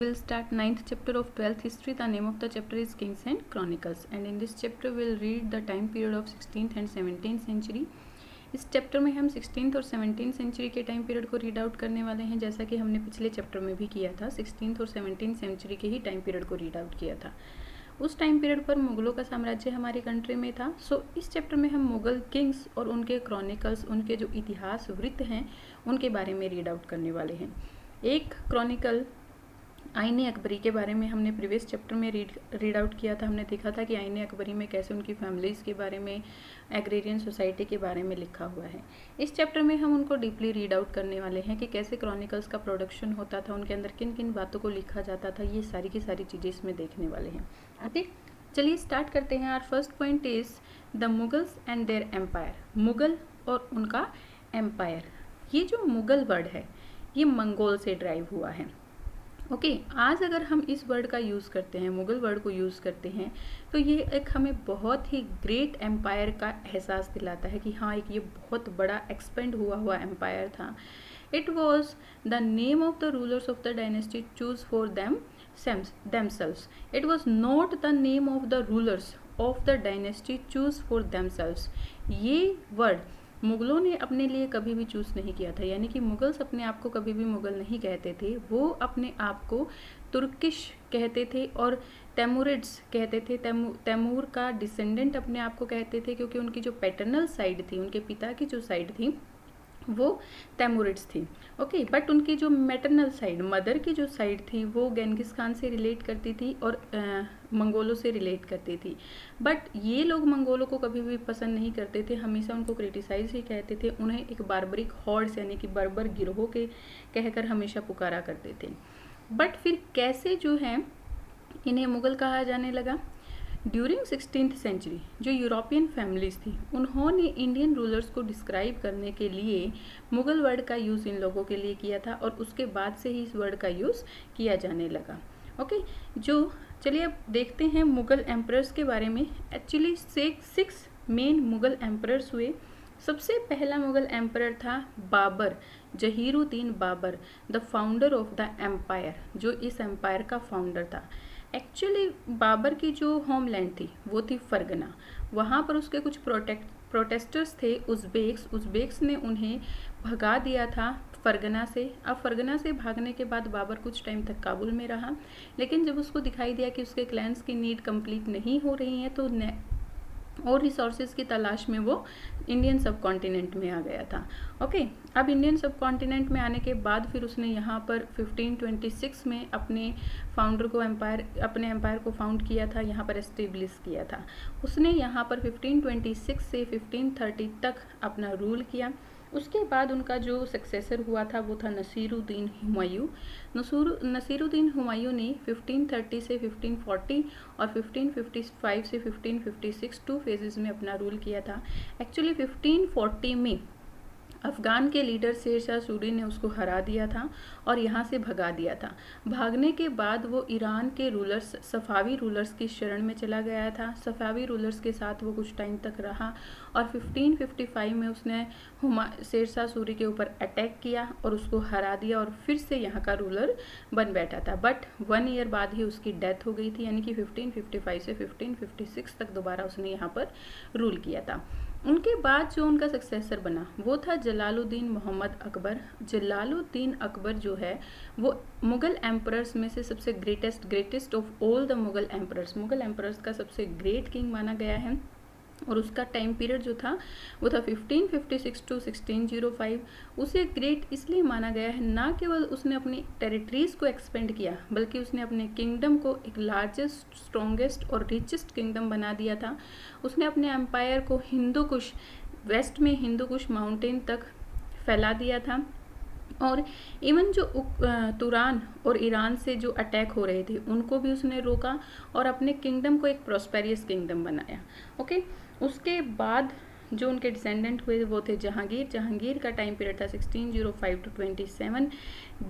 We'll start 9th chapter of 12th history. The name of the chapter is Kings and Chronicles, and in this chapter we'll read the time period of 16th and 17th century. इस chapter में हम 16th और 17th century के time period को read out करने वाले हैं, जैसा कि हमने पिछले चैप्टर में भी किया था। 16th और 17th सेंचुरी के ही टाइम पीरियड को रीड आउट किया था। उस टाइम पीरियड पर मुगलों का साम्राज्य हमारी कंट्री में था। सो इस चैप्टर में हम मुगल किंग्स और उनके क्रॉनिकल्स, उनके जो इतिहास वृत्त हैं, उनके बारे में रीड आउट करने वाले हैं। एक क्रॉनिकल आईने अकबरी के बारे में हमने प्रीवियस चैप्टर में रीड आउट किया था। हमने देखा था कि आईने अकबरी में कैसे उनकी फैमिलीज़ के बारे में, एग्रेरियन सोसाइटी के बारे में लिखा हुआ है। इस चैप्टर में हम उनको डीपली रीड आउट करने वाले हैं कि कैसे क्रॉनिकल्स का प्रोडक्शन होता था, उनके अंदर किन किन बातों को लिखा जाता था। ये सारी की सारी चीज़ें इसमें देखने वाले हैं। ओके, चलिए स्टार्ट करते हैं। Our first point is the Mughals and their empire. Mughal और उनका एम्पायर। ये जो मुगल वर्ड है ये मंगोल से ड्राइव हुआ है। ओके, आज अगर हम इस वर्ड का यूज़ करते हैं, मुगल वर्ड को यूज़ करते हैं, तो ये एक हमें बहुत ही ग्रेट एम्पायर का एहसास दिलाता है कि हाँ, एक ये बहुत बड़ा एक्सपेंड हुआ एम्पायर था। It was the name of the rulers of the dynasty choose for themselves. It was not the name of the rulers of the dynasty choose for themselves. ये वर्ड मुगलों ने अपने लिए कभी भी चूज़ नहीं किया था, यानी कि मुगल्स अपने आप को कभी भी मुगल नहीं कहते थे। वो अपने आप को तुर्किश कहते थे और तैमूरिड्स कहते थे। तैमूर का डिसेंडेंट अपने आप को कहते थे, क्योंकि उनकी जो पैटर्नल साइड थी, उनके पिता की जो साइड थी वो तैमूरिड्स थी। ओके, बट उनकी जो मैटरनल साइड, मदर की जो साइड थी, वो गेंगिस खान से रिलेट करती थी और मंगोलों से रिलेट करती थी। बट ये लोग मंगोलों को कभी भी पसंद नहीं करते थे, हमेशा उनको क्रिटिसाइज ही कहते थे। उन्हें एक बार्बरिक हॉर्ड्स यानी कि बर्बर गिरोह के कहकर हमेशा पुकारा करते थे। बट फिर कैसे जो है इन्हें मुगल कहा जाने लगा? ड्यूरिंग 16th सेंचुरी जो यूरोपियन फैमिलीज थी, उन्होंने इंडियन रूलर्स को डिस्क्राइब करने के लिए मुगल वर्ड का यूज़ इन लोगों के लिए किया था, और उसके बाद से ही इस वर्ड का यूज़ किया जाने लगा। ओके, जो चलिए अब देखते हैं मुगल एम्परर्स के बारे में। एक्चुअली 6 मेन मुगल एम्परर्स हुए। सबसे पहला मुगल एम्परर था Babur, Zahiruddin Babur, the founder of the empire, जो इस एम्पायर का फाउंडर था। एक्चुअली बाबर की जो होमलैंड थी वो थी फरगना। वहाँ पर उसके कुछ प्रोटेस्टर्स थे, उज़्बेक्स ने उन्हें भगा दिया था फरगना से। अब फरगना से भागने के बाद बाबर कुछ टाइम तक काबुल में रहा, लेकिन जब उसको दिखाई दिया कि उसके क्लैंस की नीड कंप्लीट नहीं हो रही है, तो और रिसोर्सेज की तलाश में वो इंडियन सब कॉन्टिनेंट में आ गया था। ओके, अब इंडियन सब कॉन्टिनेंट में आने के बाद फिर उसने यहाँ पर 1526 में अपने एम्पायर को फाउंड किया था, यहाँ पर एस्टेब्लिश किया था। उसने यहाँ पर 1526 से 1530 तक अपना रूल किया। उसके बाद उनका जो सक्सेसर हुआ था वो था नसीरुद्दीन हुमायूं। नसीरुद्दीन हुमायूं ने 1530 से 1540 और 1555 से 1556 2 फेजेस में अपना रूल किया था। एक्चुअली 1540 में अफ़गान के लीडर शेरशाह सूरी ने उसको हरा दिया था और यहाँ से भगा दिया था। भागने के बाद वो ईरान के रूलर्स, सफ़ावी रूलर्स की शरण में चला गया था। सफ़ावी रूलर्स के साथ वो कुछ टाइम तक रहा और 1555 में उसने शेरशाह सूरी के ऊपर अटैक किया और उसको हरा दिया और फिर से यहाँ का रूलर बन बैठा था। बट 1 ईयर बाद ही उसकी डेथ हो गई थी, यानी कि 1555 से 1556 तक दोबारा उसने यहाँ पर रूल किया था। उनके बाद जो उनका सक्सेसर बना वो था जलालुद्दीन मोहम्मद अकबर। जलालुद्दीन अकबर जो है वो मुगल एम्परर्स में से सबसे greatest of all the Mughal emperors का सबसे ग्रेट किंग माना गया है। और उसका टाइम पीरियड जो था वो था 1556 टू 1605। उसे ग्रेट इसलिए माना गया है, ना केवल उसने अपनी टेरिटरीज़ को एक्सपेंड किया, बल्कि उसने अपने किंगडम को एक लार्जेस्ट, स्ट्रॉन्गेस्ट और रिचेस्ट किंगडम बना दिया था। उसने अपने एम्पायर को हिंदुकुश, वेस्ट में हिंदुकुश माउंटेन तक फैला दिया था, और इवन जो तुरान और ईरान से जो अटैक हो रहे थे उनको भी उसने रोका और अपने किंगडम को एक प्रॉस्पेरियस किंगडम बनाया। ओके, उसके बाद जो उनके डिसेंडेंट हुए वो थे जहांगीर का टाइम पीरियड था 1605 to 27।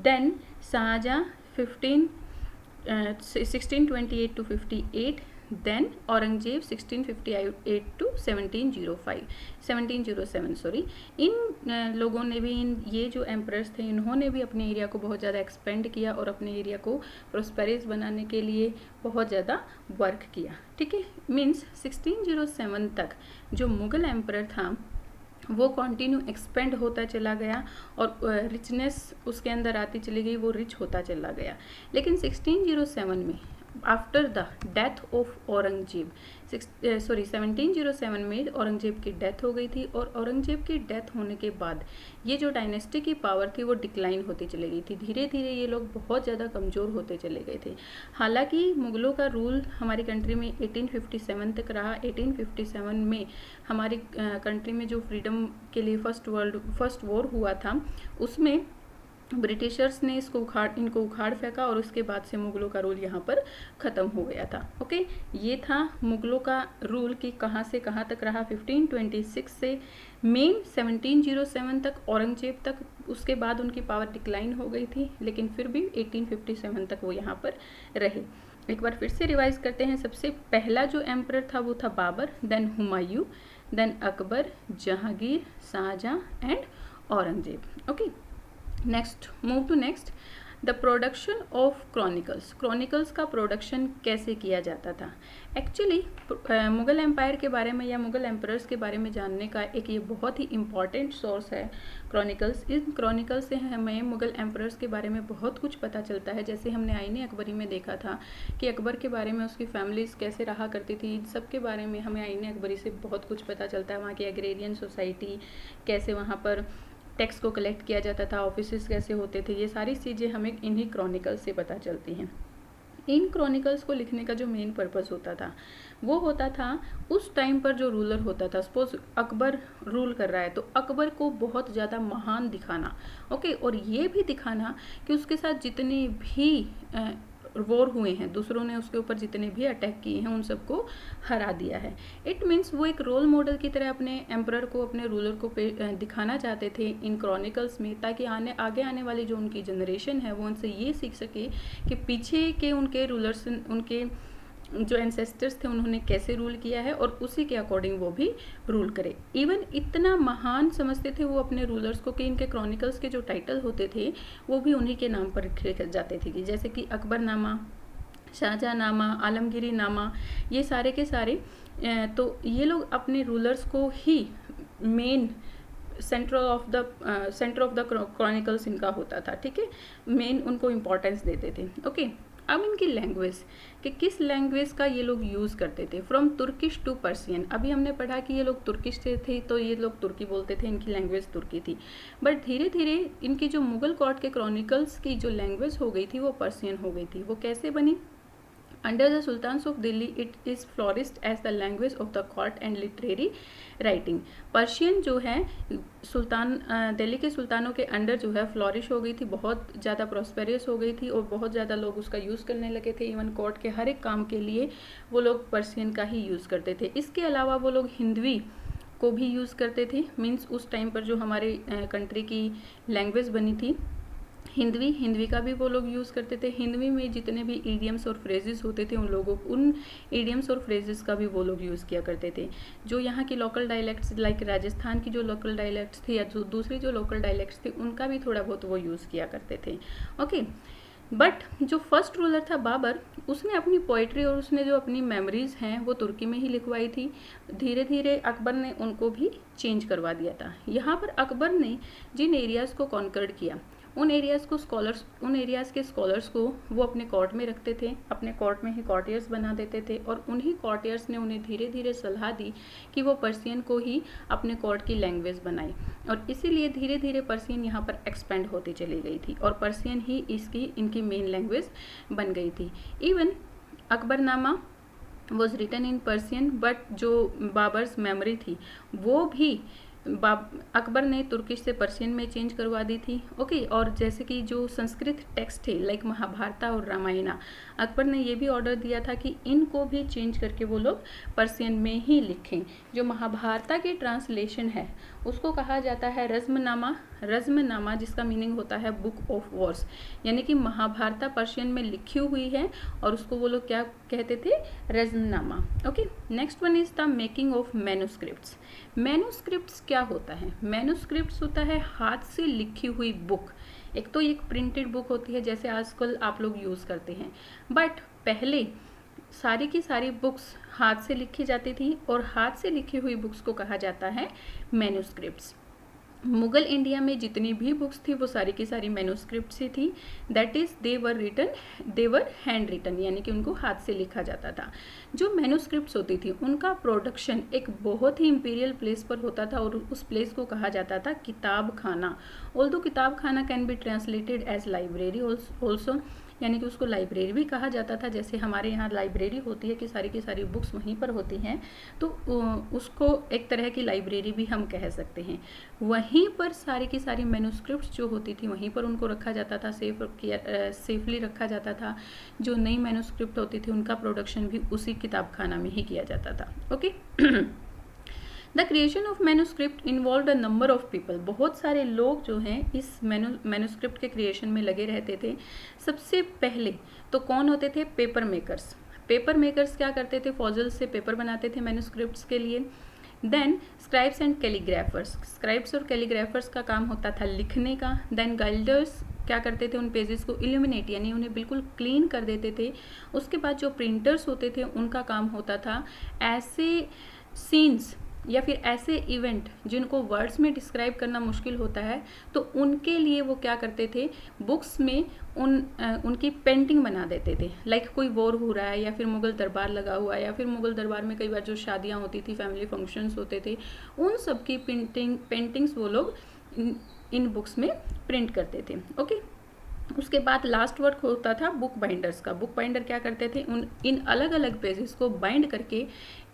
Then Shahjahan 1628 to 58। Then Aurangzeb 1658 to 1707 sorry. इन लोगों ने भी ये जो एम्परर्स थे इन्होंने भी अपने एरिया को बहुत ज़्यादा एक्सपेंड किया और अपने एरिया को प्रोस्पेरस बनाने के लिए बहुत ज़्यादा वर्क किया। ठीक है, मीन्स 1607 तक जो मुग़ल एम्परर था वो कंटिन्यू एक्सपेंड होता चला गया और रिचनेस उसके अंदर आती चली गई, वो रिच होता चला गया। लेकिन 1607 में after the death of Aurangzeb 1707 में औरंगजेब की डेथ हो गई थी और औरंगजेब की डेथ होने के बाद ये जो डायनेस्टी की पावर थी वो डिक्लाइन होती चली गई थी। धीरे धीरे ये लोग बहुत ज़्यादा कमज़ोर होते चले गए थे। हालांकि मुग़लों का रूल हमारी कंट्री में 1857 तक रहा। 1857 में हमारी कंट्री में जो फ्रीडम के लिए फर्स्ट वॉर हुआ था उसमें ब्रिटिशर्स ने इनको उखाड़ फेंका और उसके बाद से मुग़लों का रूल यहाँ पर ख़त्म हो गया था। ओके, ये था मुग़लों का रूल कि कहाँ से कहाँ तक रहा। 1526 से मेन 1707 तक औरंगजेब तक, उसके बाद उनकी पावर डिक्लाइन हो गई थी, लेकिन फिर भी 1857 तक वो यहाँ पर रहे। एक बार फिर से रिवाइज करते हैं। सबसे पहला जो एम्परर था वो था Babur, then Humayun, then Akbar, Jahangir, Shah Jahan and Aurangzeb. Okay, next move to next, the production of chronicles. Chronicles का प्रोडक्शन कैसे किया जाता था। एक्चुअली मुग़ल एम्पायर के बारे में या मुग़ल एम्परर्स के बारे में जानने का एक ये बहुत ही इम्पॉर्टेंट सोर्स है क्रॉनिकल्स। इन क्रॉनिकल्स से हमें मुग़ल एम्परर्स के बारे में बहुत कुछ पता चलता है। जैसे हमने आईने अकबरी में देखा था कि अकबर के बारे में, उसकी फैमिलीज़ कैसे रहा करती थी, इन सब के बारे में हमें आईने अकबरी से बहुत कुछ पता चलता है। वहाँ की एग्रेरियन सोसाइटी कैसे, वहाँ पर टैक्स को कलेक्ट किया जाता था, ऑफिसेस कैसे होते थे, ये सारी चीज़ें हमें इन्हीं क्रॉनिकल्स से पता चलती हैं। इन क्रॉनिकल्स को लिखने का जो मेन पर्पस होता था वो होता था उस टाइम पर जो रूलर होता था, सपोज अकबर रूल कर रहा है तो अकबर को बहुत ज़्यादा महान दिखाना। ओके, और ये भी दिखाना कि उसके साथ जितने भी वॉर हुए हैं, दूसरों ने उसके ऊपर जितने भी अटैक किए हैं उन सबको हरा दिया है। इट मीन्स वो एक रोल मॉडल की तरह अपने एम्परर को, अपने रूलर को दिखाना चाहते थे इन क्रॉनिकल्स में, ताकि आगे आने वाली जो उनकी जनरेशन है वो उनसे ये सीख सके कि पीछे के उनके रूलर्स, उनके जो एंसेस्टर्स थे उन्होंने कैसे रूल किया है और उसी के अकॉर्डिंग वो भी रूल करे। इवन इतना महान समझते थे वो अपने रूलर्स को कि इनके क्रॉनिकल्स के जो टाइटल होते थे वो भी उन्हीं के नाम पर रखे जाते थे, कि जैसे कि अकबरनामा, शाहजहांनामा, आलमगीरी नामा, ये सारे के सारे। तो ये लोग अपने रूलर्स को ही main centre of the chronicles इनका होता था। ठीक है, मेन उनको इम्पोर्टेंस देते थे। ओके, अब इनकी लैंग्वेज, कि किस लैंग्वेज का ये लोग यूज़ करते थे। फ्रॉम तुर्किश टू पर्सियन, अभी हमने पढ़ा कि ये लोग तुर्किश से थे तो ये लोग तुर्की बोलते थे, इनकी लैंग्वेज तुर्की थी। बट धीरे धीरे इनकी जो मुग़ल कोर्ट के क्रॉनिकल्स की जो लैंग्वेज हो गई थी वो पर्सियन हो गई थी। वो कैसे बनी? Under the sultans of Delhi it is flourished as the language of the court and literary writing. Persian जो है दिल्ली के सुल्तानों के अंडर जो है फ्लोरिश हो गई थी, बहुत ज़्यादा प्रॉस्पेरियस हो गई थी और बहुत ज़्यादा लोग उसका यूज़ करने लगे थे। इवन कोर्ट के हर एक काम के लिए वो लोग पर्शियन का ही यूज़ करते थे। इसके अलावा वो लोग हिंदवी को भी यूज़ करते थे। मीन्स उस टाइम पर जो हमारे कंट्री की लैंग्वेज बनी थी हिंदवी का भी वो लोग यूज़ करते थे। हिंदवी में जितने भी ईडियम्स और फ्रेजेस होते थे उन ईडियम्स और फ्रेजेस का भी वो लोग यूज़ किया करते थे। जो यहाँ की लोकल डायलेक्ट्स, लाइक राजस्थान की जो लोकल डायलेक्ट्स थी या जो दूसरी जो लोकल डायलेक्ट्स थी, उनका भी थोड़ा बहुत वो यूज़ किया करते थे। ओके, बट जो फर्स्ट रूलर था बाबर, उसने अपनी पोइट्री और उसने जो अपनी मेमोरीज़ हैं वो तुर्की में ही लिखवाई थी। धीरे धीरे अकबर ने उनको भी चेंज करवा दिया था। यहाँ पर अकबर ने जिन एरियाज़ को कॉन्कर्ड किया उन एरियाज़ के स्कॉलर्स को वो अपने कोर्ट में रखते थे, अपने कोर्ट में ही कॉर्टियर्स बना देते थे और उन्हीं कॉर्टियर्स ने उन्हें धीरे धीरे सलाह दी कि वो पर्सियन को ही अपने कोर्ट की लैंग्वेज बनाए और इसीलिए धीरे धीरे पर्सियन यहाँ पर एक्सपेंड होती चली गई थी और पर्सियन ही इनकी मेन लैंग्वेज बन गई थी। Even Akbarnama was written in Persian, but जो बाबर्स मेमोरी थी वो भी अकबर ने तुर्किश से पर्शियन में चेंज करवा दी थी। ओके, और जैसे कि जो संस्कृत टेक्स्ट थे लाइक महाभारत और रामायणा, अकबर ने ये भी ऑर्डर दिया था कि इनको भी चेंज करके वो लोग पर्शियन में ही लिखें। जो महाभारत की ट्रांसलेशन है उसको कहा जाता है रज़्मनामा। रज़्मनामा, जिसका मीनिंग होता है बुक ऑफ वॉर्स, यानी कि महाभारत पर्शियन में लिखी हुई है और उसको वो लोग क्या कहते थे, Razmnama. Okay, next one is the making of manuscripts. Manuscripts क्या होता है? मैन्युस्क्रिप्ट्स होता है हाथ से लिखी हुई बुक। एक तो एक प्रिंटेड बुक होती है जैसे आजकल आप लोग यूज़ करते हैं, बट पहले सारी की सारी बुक्स हाथ से लिखी जाती थी और हाथ से लिखी हुई बुक्स को कहा जाता है मैन्युस्क्रिप्ट्स। मुगल इंडिया में जितनी भी बुक्स थी वो सारी की सारी मैन्युस्क्रिप्ट से थी, that is they were hand written, यानी कि उनको हाथ से लिखा जाता था। जो मैन्युस्क्रिप्ट्स होती थी उनका प्रोडक्शन एक बहुत ही इंपीरियल प्लेस पर होता था और उस प्लेस को कहा जाता था किताब खाना। ऑल्दो किताब खाना can be translated as library also, यानी कि उसको लाइब्रेरी भी कहा जाता था। जैसे हमारे यहाँ लाइब्रेरी होती है कि सारी की सारी बुक्स वहीं पर होती हैं, तो उसको एक तरह की लाइब्रेरी भी हम कह सकते हैं। वहीं पर सारी की सारी मैन्युस्क्रिप्ट्स जो होती थी वहीं पर उनको रखा जाता था, सेफली रखा जाता था। जो नई मैन्युस्क्रिप्ट होती थी उनका प्रोडक्शन भी उसी किताब खाना में ही किया जाता था। Okay the creation of manuscript involve a number of people. बहुत सारे लोग जो हैं इस मैन्युस्क्रिप्ट के क्रिएशन में लगे रहते थे। सबसे पहले तो कौन होते थे? Paper makers. पेपर मेकर्स क्या करते थे? फॉजल से पेपर बनाते थे मैन्युस्क्रिप्ट्स के लिए। Then scribes and calligraphers. Scribes और कैलीग्राफर्स का काम होता था लिखने का। देन गाइल्डर्स क्या करते थे? उन पेजेस को इल्यूमिनेट, यानी उन्हें बिल्कुल क्लीन कर देते थे। उसके बाद जो प्रिंटर्स होते थे उनका काम होता था ऐसे सीन्स या फिर ऐसे इवेंट जिनको वर्ड्स में डिस्क्राइब करना मुश्किल होता है, तो उनके लिए वो क्या करते थे? बुक्स में उनकी पेंटिंग बना देते थे। लाइक कोई वॉर हो रहा है या फिर मुगल दरबार लगा हुआ है या फिर मुगल दरबार में कई बार जो शादियाँ होती थी, फैमिली फंक्शंस होते थे, उन सब की पेंटिंग्स वो लोग इन बुक्स में प्रिंट करते थे। ओके, उसके बाद लास्ट वर्क होता था बुक बाइंडर्स का। बुक बाइंडर क्या करते थे? इन अलग अलग पेजेस को बाइंड करके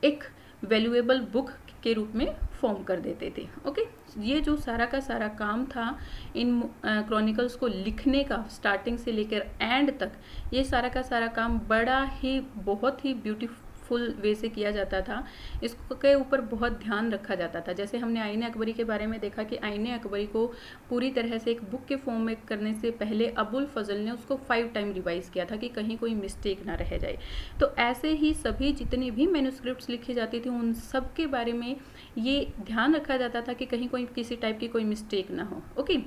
एक वैल्यूएबल बुक के रूप में फॉर्म कर देते थे। ओके, ये जो सारा का सारा काम था इन क्रॉनिकल्स को लिखने का, स्टार्टिंग से लेकर एंड तक, ये सारा का सारा काम बड़ा ही बहुत ही ब्यूटीफुल वे से किया जाता था। इसके ऊपर बहुत ध्यान रखा जाता था। जैसे हमने आईने अकबरी के बारे में देखा कि आईने अकबरी को पूरी तरह से एक बुक के फॉर्म में करने से पहले अबुल फजल ने उसको 5 टाइम रिवाइज किया था कि कहीं कोई मिस्टेक ना रह जाए। तो ऐसे ही सभी जितनी भी मैन्युस्क्रिप्ट्स लिखी जाती थी उन सब के बारे में ये ध्यान रखा जाता था कि कहीं कोई किसी टाइप की कोई मिस्टेक ना हो। ओके,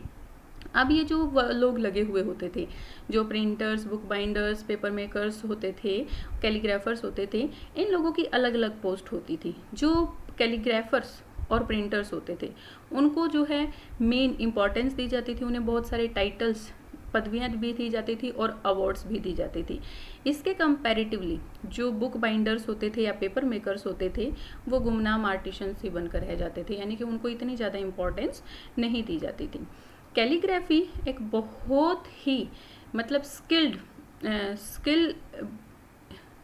अब ये जो लोग लगे हुए होते थे, जो printers, book binders, paper makers होते थे, कैलीग्राफर्स होते थे, इन लोगों की अलग अलग पोस्ट होती थी। जो कैलीग्राफर्स और प्रिंटर्स होते थे उनको जो है मेन इंपॉर्टेंस दी जाती थी। उन्हें बहुत सारे टाइटल्स, पदवियाँ भी दी जाती थी और अवार्ड्स भी दी जाती थी। इसके कंपैरेटिवली जो बुक बाइंडर्स होते थे या पेपर मेकर्स होते थे वो गुमनाम आर्टिशंस ही बनकर रह जाते थे, यानी कि उनको इतनी ज़्यादा इंपॉर्टेंस नहीं दी जाती थी। कैलीग्राफी एक बहुत ही मतलब स्किल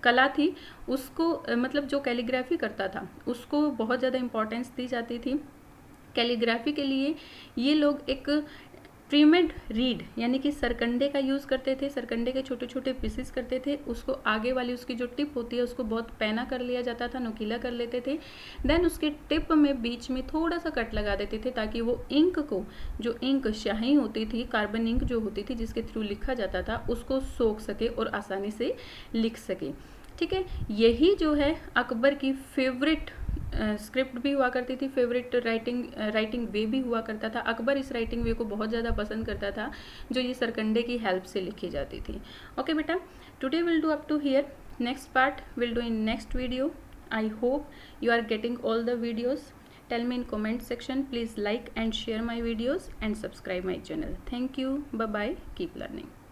कला थी। उसको मतलब जो कैलीग्राफी करता था उसको बहुत ज़्यादा इंपॉर्टेंस दी जाती थी। कैलीग्राफी के लिए ये लोग एक ट्रीमेड रीड यानी कि सरकंडे का यूज़ करते थे। सरकंडे के छोटे छोटे पीसेस करते थे, उसको आगे वाली उसकी जो टिप होती है उसको बहुत पैना कर लिया जाता था, नुकीला कर लेते थे। देन उसके टिप में बीच में थोड़ा सा कट लगा देते थे ताकि वो इंक को, जो इंक स्याही होती थी, कार्बन इंक जो होती थी जिसके थ्रू लिखा जाता था, उसको सोख सके और आसानी से लिख सके। ठीक है, यही जो है अकबर की फेवरेट स्क्रिप्ट भी हुआ करती थी, फेवरेट राइटिंग वे भी हुआ करता था। अकबर इस राइटिंग वे को बहुत ज़्यादा पसंद करता था जो ये सरकंडे की हेल्प से लिखी जाती थी। ओके बेटा, today will do up to here, next part will do in next video. I hope you are getting all the videos. Tell me in comment section. Please like and share my videos and subscribe my channel. Thank you. Bye bye. Keep learning.